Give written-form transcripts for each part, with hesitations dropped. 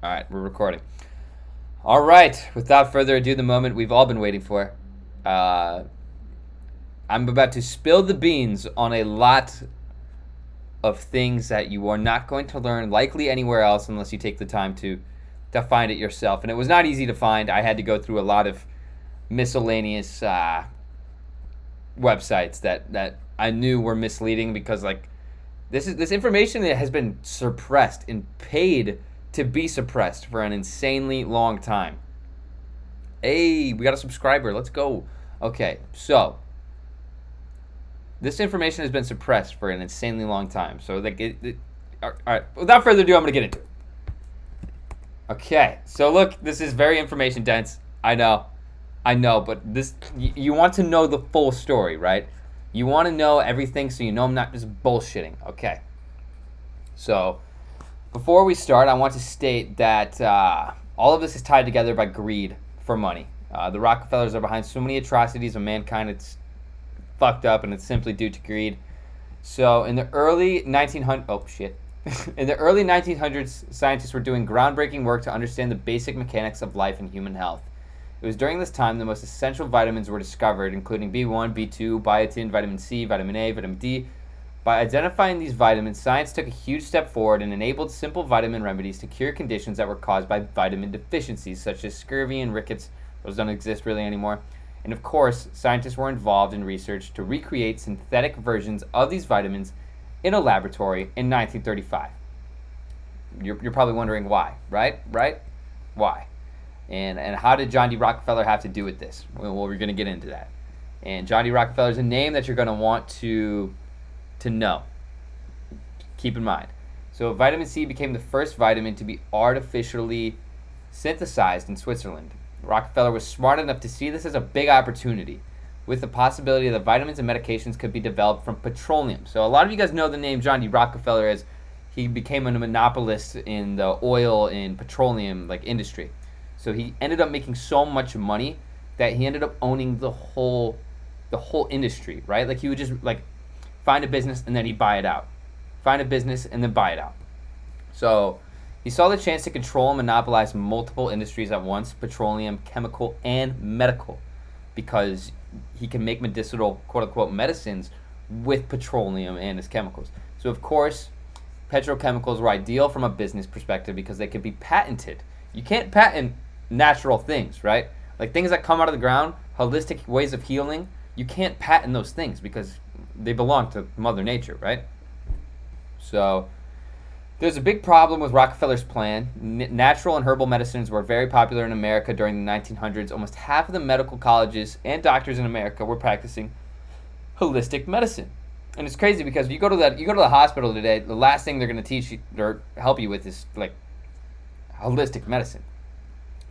All right, we're recording. All right, without further ado, the moment we've all been waiting for. Uh, I'm about to spill the beans on a lot of things that you are not going to learn likely anywhere else unless you take the time to find it yourself. And it was not easy to find. I had to go through a lot of miscellaneous websites that I knew were misleading because this information that has been suppressed and paid to be suppressed for an insanely long time. Hey, we got a subscriber. Let's go. Okay, so this information has been suppressed for an insanely long time. So all right. Without further ado, I'm gonna get into it. Okay, so look, this is very information dense. I know, but this you want to know the full story, right? You want to know everything so you know I'm not just bullshitting. Okay, so before we start, I want to state that all of this is tied together by greed for money. The Rockefellers are behind so many atrocities of mankind. It's fucked up, and it's simply due to greed. So in the early 1900s, oh shit. In the early 1900s, scientists were doing groundbreaking work to understand the basic mechanics of life and human health. It was during this time the most essential vitamins were discovered, including B1, B2, biotin, vitamin C, vitamin A, vitamin D. By identifying these vitamins, science took a huge step forward and enabled simple vitamin remedies to cure conditions that were caused by vitamin deficiencies, such as scurvy and rickets. Those don't exist really anymore. And of course, scientists were involved in research to recreate synthetic versions of these vitamins in a laboratory in 1935. You're probably wondering why, right? Why? And how did John D. Rockefeller have to do with this? Well, we're going to get into that. And John D. Rockefeller is a name that you're going to want to know. Keep in mind. So vitamin C became the first vitamin to be artificially synthesized in Switzerland. Rockefeller was smart enough to see this as a big opportunity, with the possibility that vitamins and medications could be developed from petroleum. So a lot of you guys know the name John D. Rockefeller as he became a monopolist in the oil and petroleum industry. So he ended up making so much money that he ended up owning the whole industry, right? He would just find a business and then he'd buy it out. Find a business and then buy it out. So he saw the chance to control and monopolize multiple industries at once, petroleum, chemical, and medical, because he can make medicinal, quote-unquote, medicines with petroleum and his chemicals. So, of course, petrochemicals were ideal from a business perspective because they could be patented. You can't patent natural things, right? Things that come out of the ground, holistic ways of healing, you can't patent those things because they belong to Mother Nature, right? So there's a big problem with Rockefeller's plan. Natural and herbal medicines were very popular in America during the 1900s. Almost half of the medical colleges and doctors in America were practicing holistic medicine. And it's crazy because if you go to the hospital today, the last thing they're going to teach you or help you with is holistic medicine.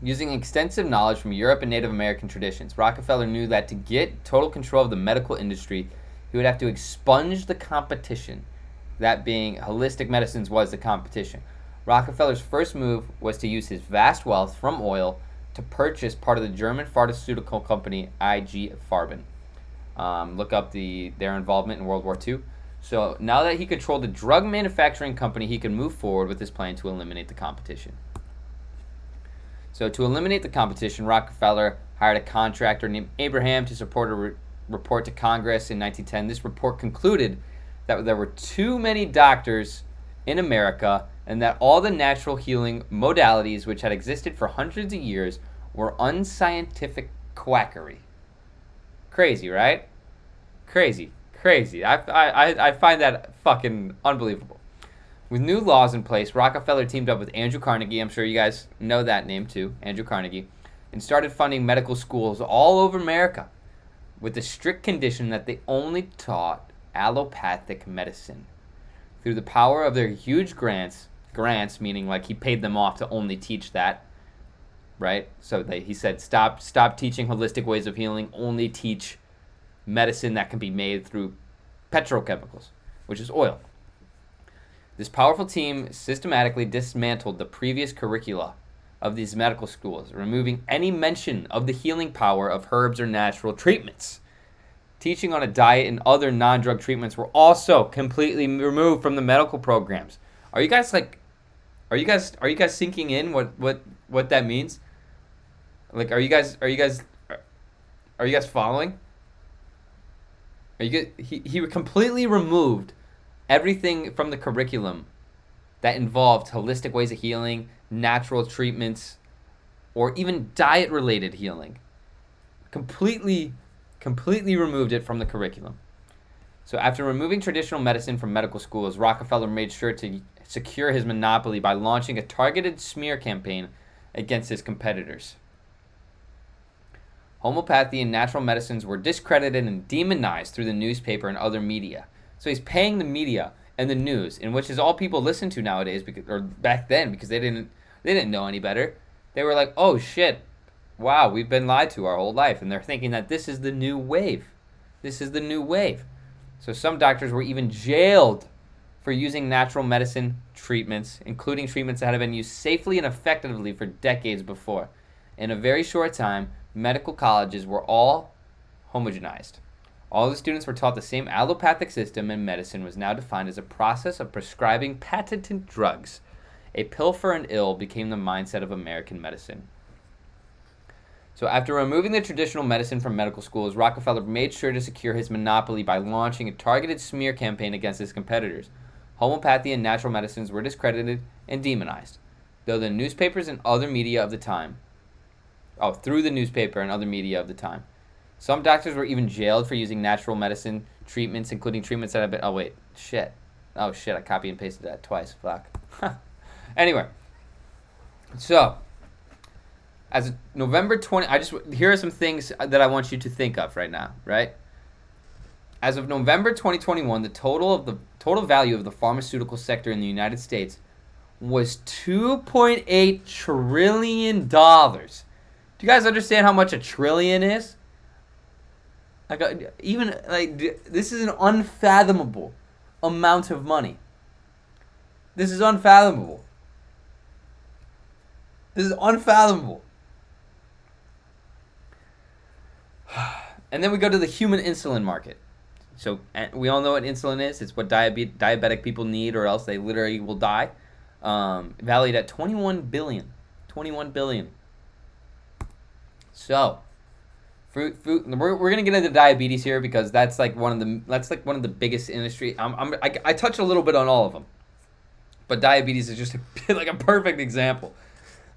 Using extensive knowledge from Europe and Native American traditions, Rockefeller knew that to get total control of the medical industry, he would have to expunge the competition. That being, holistic medicines was the competition. Rockefeller's first move was to use his vast wealth from oil to purchase part of the German pharmaceutical company IG Farben. Look up their involvement in World War II. So now that he controlled the drug manufacturing company, he could move forward with his plan to eliminate the competition. So to eliminate the competition, Rockefeller hired a contractor named Abraham to support a report to Congress in 1910. This report concluded that there were too many doctors in America and that all the natural healing modalities which had existed for hundreds of years were unscientific quackery. Crazy, right? Crazy. I find that fucking unbelievable. With new laws in place, Rockefeller teamed up with Andrew Carnegie, I'm sure you guys know that name too, Andrew Carnegie, and started funding medical schools all over America with the strict condition that they only taught allopathic medicine. Through the power of their huge grants meaning he paid them off to only teach that, right? So he said, stop teaching holistic ways of healing, only teach medicine that can be made through petrochemicals, which is oil. This powerful team systematically dismantled the previous curricula of these medical schools, removing any mention of the healing power of herbs or natural treatments. Teaching on a diet and other non-drug treatments were also completely removed from the medical programs. Are you guys Are you guys sinking in what that means? Like, are you guys following? Are you good? He completely removed everything from the curriculum that involved holistic ways of healing, natural treatments, or even diet related healing. Completely removed it from the curriculum. So after removing traditional medicine from medical schools, Rockefeller made sure to secure his monopoly by launching a targeted smear campaign against his competitors. Homeopathy and natural medicines were discredited and demonized through the newspaper and other media. So he's paying the media and the news, in which is all people listen to nowadays, because, or back then, because they didn't know any better. They were like, oh shit, wow, we've been lied to our whole life, and they're thinking that this is the new wave. This is the new wave. So some doctors were even jailed for using natural medicine treatments, including treatments that had been used safely and effectively for decades before. In a very short time, medical colleges were all homogenized. All the students were taught the same allopathic system, and medicine was now defined as a process of prescribing patented drugs. A pill for an ill became the mindset of American medicine. So after removing the traditional medicine from medical schools, Rockefeller made sure to secure his monopoly by launching a targeted smear campaign against his competitors. Homeopathy and natural medicines were discredited and demonized, though the newspapers and other media of the time. Through the newspaper and other media of the time. Some doctors were even jailed for using natural medicine treatments, including treatments that have been... I copy and pasted that twice. Fuck. Anyway. So, as of November 20... here are some things that I want you to think of right now, right? As of November 2021, the total value of the pharmaceutical sector in the United States was $2.8 trillion. Do you guys understand how much a trillion is? This is an unfathomable amount of money. This is unfathomable. And then we go to the human insulin market. So we all know what insulin is. It's what diabetic people need, or else they literally will die. Valued at $21 billion. $21 billion. So, food. We're gonna get into diabetes here, because that's like one of the biggest industry. I touch a little bit on all of them, but diabetes is just like a perfect example,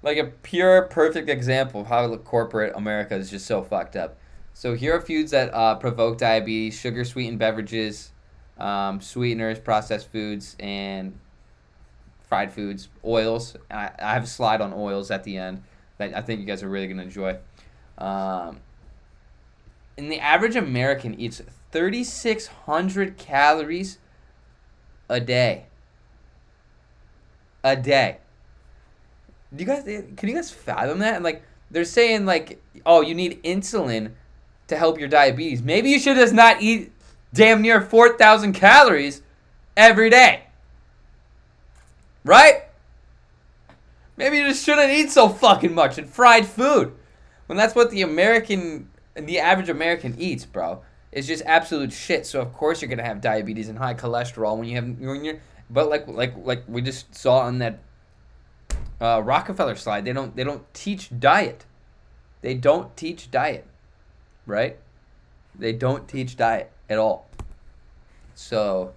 like a pure perfect example of how corporate America is just so fucked up. So here are foods that provoke diabetes: sugar sweetened beverages, sweeteners, processed foods, and fried foods, oils. I have a slide on oils at the end that I think you guys are really gonna enjoy. And the average American eats 3,600 calories a day. Can you guys fathom that? And like, they're saying like, oh, you need insulin to help your diabetes. Maybe you should just not eat damn near 4,000 calories every day. Right? Maybe you just shouldn't eat so fucking much and fried food. When that's what the average American eats, bro. It's just absolute shit. So of course you're gonna have diabetes and high cholesterol but like we just saw on that Rockefeller slide, they don't teach diet. They don't teach diet, right? They don't teach diet at all. So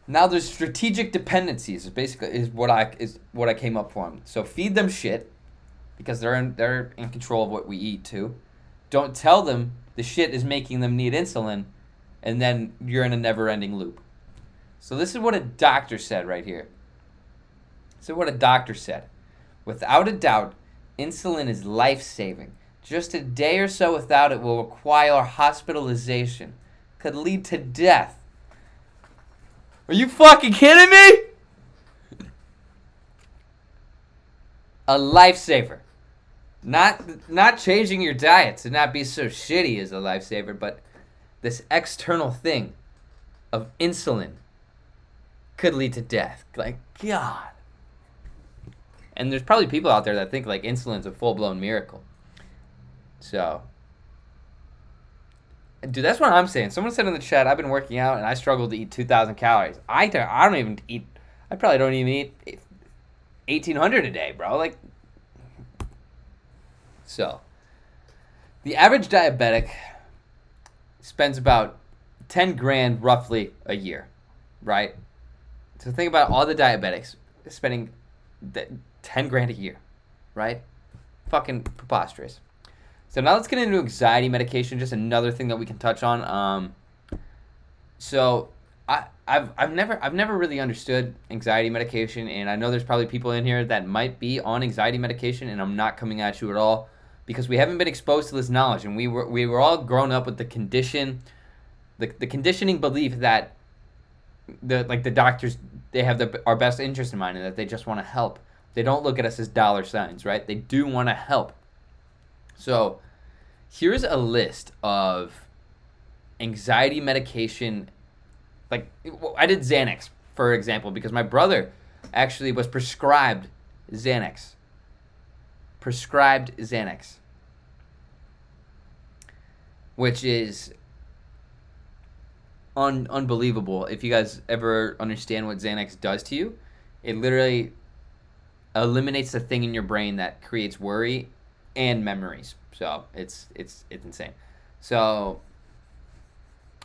now there's strategic dependencies. Is what I came up for. So feed them shit, because they're in control of what we eat too. Don't tell them the shit is making them need insulin, and then you're in a never-ending loop. So this is what a doctor said right here. This is what a doctor said. Without a doubt, insulin is life-saving. Just a day or so without it will require hospitalization. Could lead to death. Are you fucking kidding me? A lifesaver. Not changing your diet to not be so shitty is a lifesaver, but this external thing of insulin could lead to death. Like, God. And there's probably people out there that think like insulin's a full-blown miracle. So, dude, that's what I'm saying. Someone said in the chat, I've been working out and I struggle to eat 2,000 calories. I probably don't even eat $1,800 a day, bro. Like, so the average diabetic spends about 10 grand roughly a year, right? So think about all the diabetics spending 10 grand a year, right? Fucking preposterous. So now let's get into anxiety medication, just another thing that we can touch on. So I've never really understood anxiety medication, and I know there's probably people in here that might be on anxiety medication, and I'm not coming at you at all because we haven't been exposed to this knowledge, and we were all grown up with the conditioning belief that the doctors, they have our best interest in mind and that they just want to help. They don't look at us as dollar signs, right? They do want to help. So here's a list of anxiety medication. Like, I did Xanax, for example, because my brother actually was prescribed Xanax. Which is unbelievable. If you guys ever understand what Xanax does to you, it literally eliminates the thing in your brain that creates worry and memories. So it's insane. So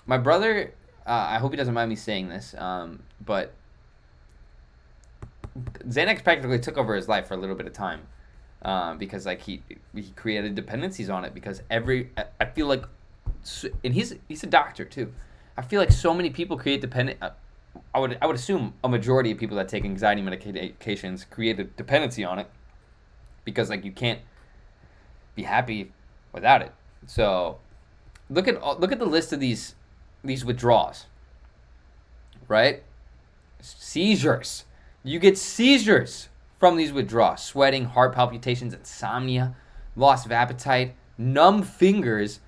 my brother, I hope he doesn't mind me saying this, but Xanax practically took over his life for a little bit of time, because like he created dependencies on it. Because I feel like, and he's a doctor too. I feel like so many people create dependent. I would assume a majority of people that take anxiety medications create a dependency on it, because like you can't be happy without it. So look at the list of these withdrawals, right? Seizures. You get seizures from these withdrawals. Sweating, heart palpitations, insomnia, loss of appetite, numb fingers.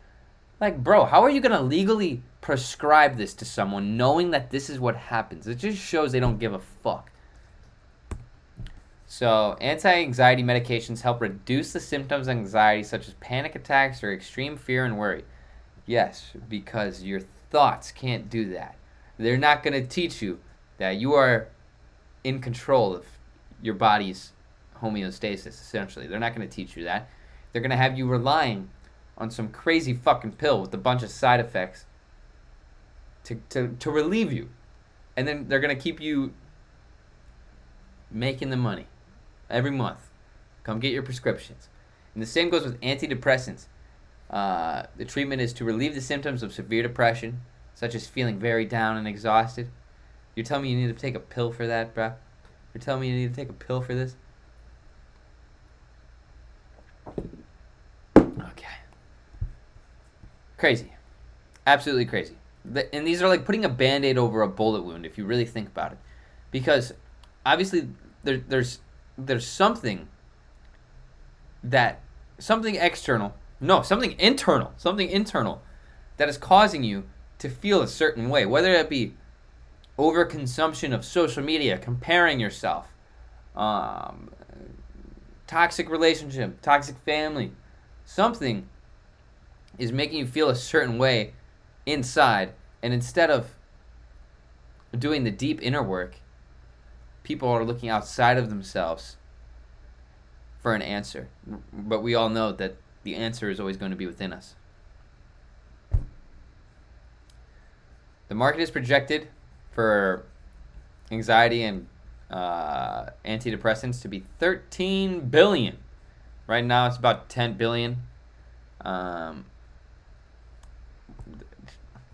Like, bro, how are you going to legally prescribe this to someone knowing that this is what happens? It just shows they don't give a fuck. So, anti-anxiety medications help reduce the symptoms of anxiety, such as panic attacks or extreme fear and worry. Yes, because your thoughts can't do that. They're not going to teach you that you are in control of your body's homeostasis, essentially. They're not going to teach you that. They're going to have you relying on some crazy fucking pill with a bunch of side effects to relieve you. And then they're going to keep you making the money every month. Come get your prescriptions. And the same goes with antidepressants. The treatment is to relieve the symptoms of severe depression, such as feeling very down and exhausted. You're telling me you need to take a pill for that, bro? You're telling me you need to take a pill for this? Okay. Crazy. Absolutely crazy. And these are like putting a Band-Aid over a bullet wound, if you really think about it. Because obviously there's something internal that is causing you to feel a certain way, whether it be overconsumption of social media, comparing yourself, toxic relationship, toxic family. Something is making you feel a certain way inside, and instead of doing the deep inner work, people are looking outside of themselves for an answer. But we all know that the answer is always going to be within us. The market is projected for anxiety and antidepressants to be $13 billion. Right now it's about $10 billion.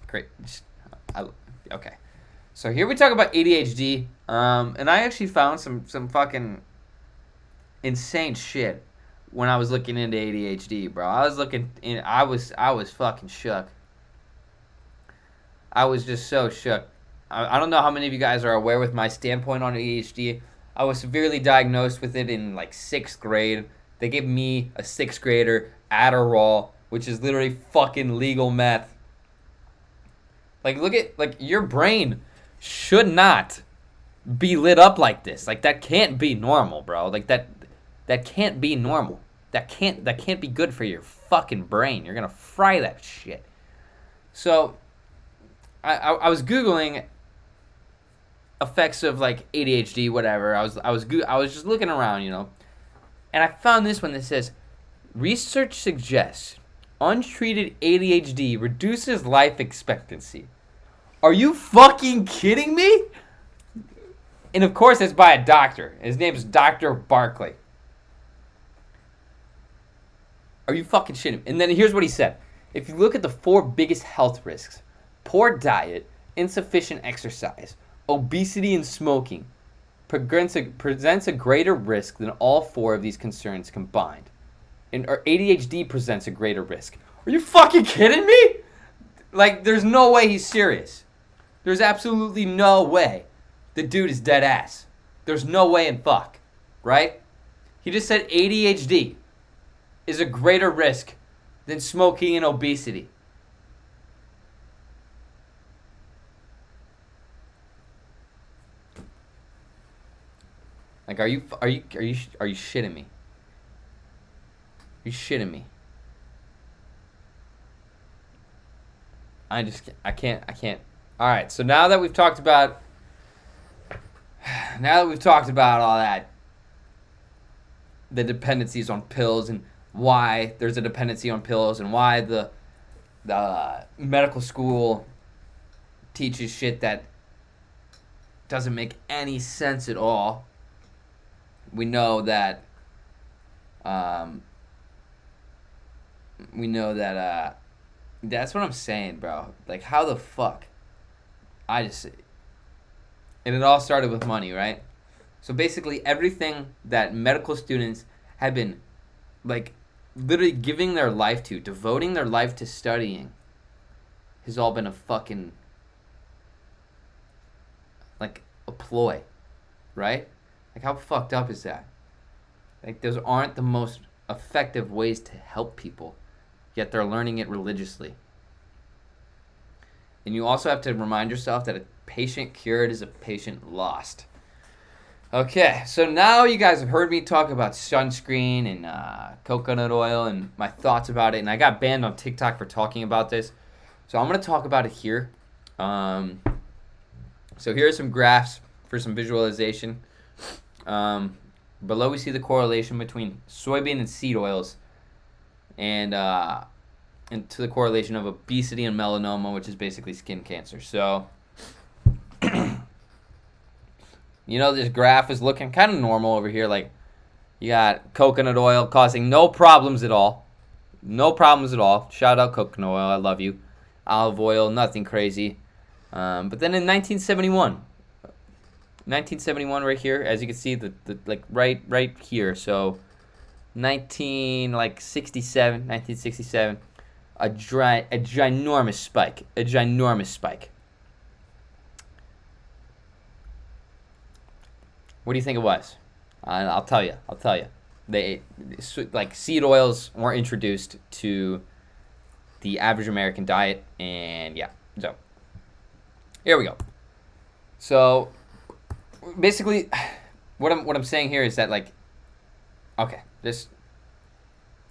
Great. Okay. So here we talk about ADHD, and I actually found some fucking insane shit when I was looking into ADHD, bro. I was fucking shook. I was just so shook. I don't know how many of you guys are aware with my standpoint on ADHD. I was severely diagnosed with it in like 6th grade. They gave me, a 6th grader, Adderall, which is literally fucking legal meth. Like, look at, like, your brain should not be lit up like this. Like, that can't be normal, bro. Like, that can't be normal. That can't be good for your fucking brain. You're gonna fry that shit. So I was Googling effects of like ADHD, whatever. I was just looking around, and I found this one that says research suggests untreated ADHD reduces life expectancy. Are you fucking kidding me? And of course, it's by a doctor. His name is Dr. Barkley. Are you fucking shitting me? And then here's what he said. If you look at the 4 biggest health risks, poor diet, insufficient exercise, obesity, and smoking presents a greater risk than all 4 of these concerns combined. Or ADHD presents a greater risk. Are you fucking kidding me? Like, there's no way he's serious. There's absolutely no way. The dude is dead ass. There's no way in fuck. Right? He just said ADHD is a greater risk than smoking and obesity. Like, are you shitting me? Are you shitting me? I can't. All right, so now that we've talked about all that, the dependencies on pills and why there's a dependency on pills and why the medical school teaches shit that doesn't make any sense at all. We know that that's what I'm saying, bro. Like, how the fuck? And it all started with money, right? So basically everything that medical students have been, like, literally giving their life to, devoting their life to studying, has all been a fucking, like, a ploy, right? Like, how fucked up is that? Like, those aren't the most effective ways to help people, yet they're learning it religiously. And you also have to remind yourself that a patient cured is a patient lost. Okay, so now you guys have heard me talk about sunscreen and coconut oil and my thoughts about it. And I got banned on TikTok for talking about this. So I'm going to talk about it here. So here are some graphs for some visualization. Below we see the correlation between soybean and seed oils and to the correlation of obesity and melanoma, which is basically skin cancer. So, this graph is looking kind of normal over here. Like, you got coconut oil causing no problems at all. No problems at all. Shout out coconut oil. I love you. Olive oil, nothing crazy. But then in 1971 right here, as you can see, the like right here. So 1967, a ginormous spike. What do you think it was? I'll tell you. Seed oils weren't introduced to the average American diet, and yeah. So here we go. So basically, what I'm saying here is that, like, okay, this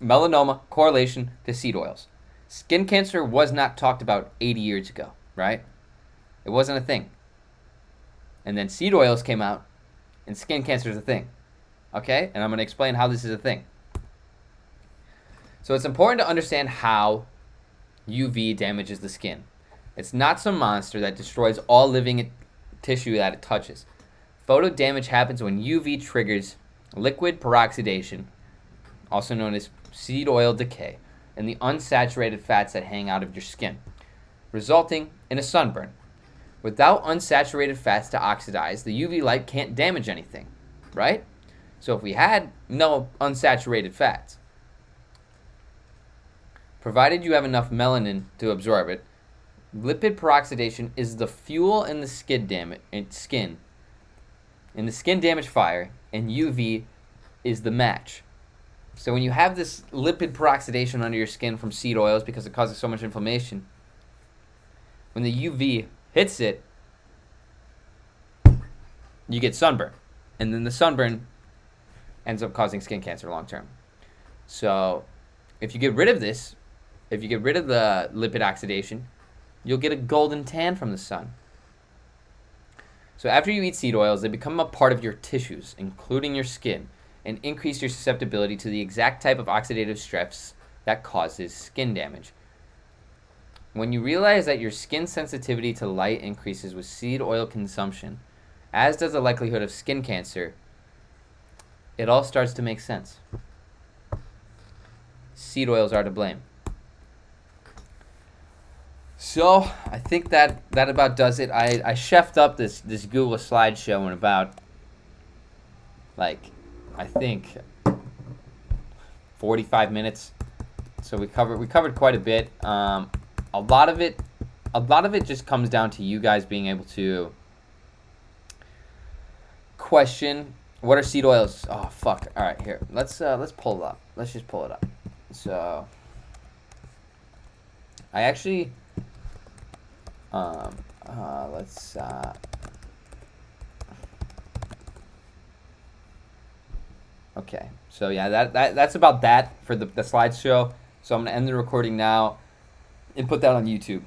melanoma correlation to seed oils. Skin cancer was not talked about 80 years ago, right? It wasn't a thing. And then seed oils came out, and skin cancer is a thing. Okay? And I'm going to explain how this is a thing. So it's important to understand how UV damages the skin. It's not some monster that destroys all living tissue that it touches. Photo damage happens when UV triggers liquid peroxidation, also known as seed oil decay, and the unsaturated fats that hang out of your skin, resulting in a sunburn. Without unsaturated fats to oxidize, the UV light can't damage anything, right? So if we had no unsaturated fats, provided you have enough melanin to absorb it, lipid peroxidation is the fuel in the skin damage fire, and UV is the match. So when you have this lipid peroxidation under your skin from seed oils because it causes so much inflammation, when the UV hits it, you get sunburn. And then the sunburn ends up causing skin cancer long term. So if you get rid of this, if you get rid of the lipid oxidation, you'll get a golden tan from the sun. So after you eat seed oils, they become a part of your tissues, including your skin, and increase your susceptibility to the exact type of oxidative stress that causes skin damage. When you realize that your skin sensitivity to light increases with seed oil consumption, as does the likelihood of skin cancer, it all starts to make sense. Seed oils are to blame. So I think that about does it. I chefed up this Google slideshow in about, like, I think 45 minutes. So we covered quite a bit. A lot of it just comes down to you guys being able to question what are seed oils. Oh fuck! All right, here let's pull it up. Let's just pull it up. So I actually let's okay. So yeah, that's about that for the slideshow. So I'm gonna end the recording now and put that on YouTube.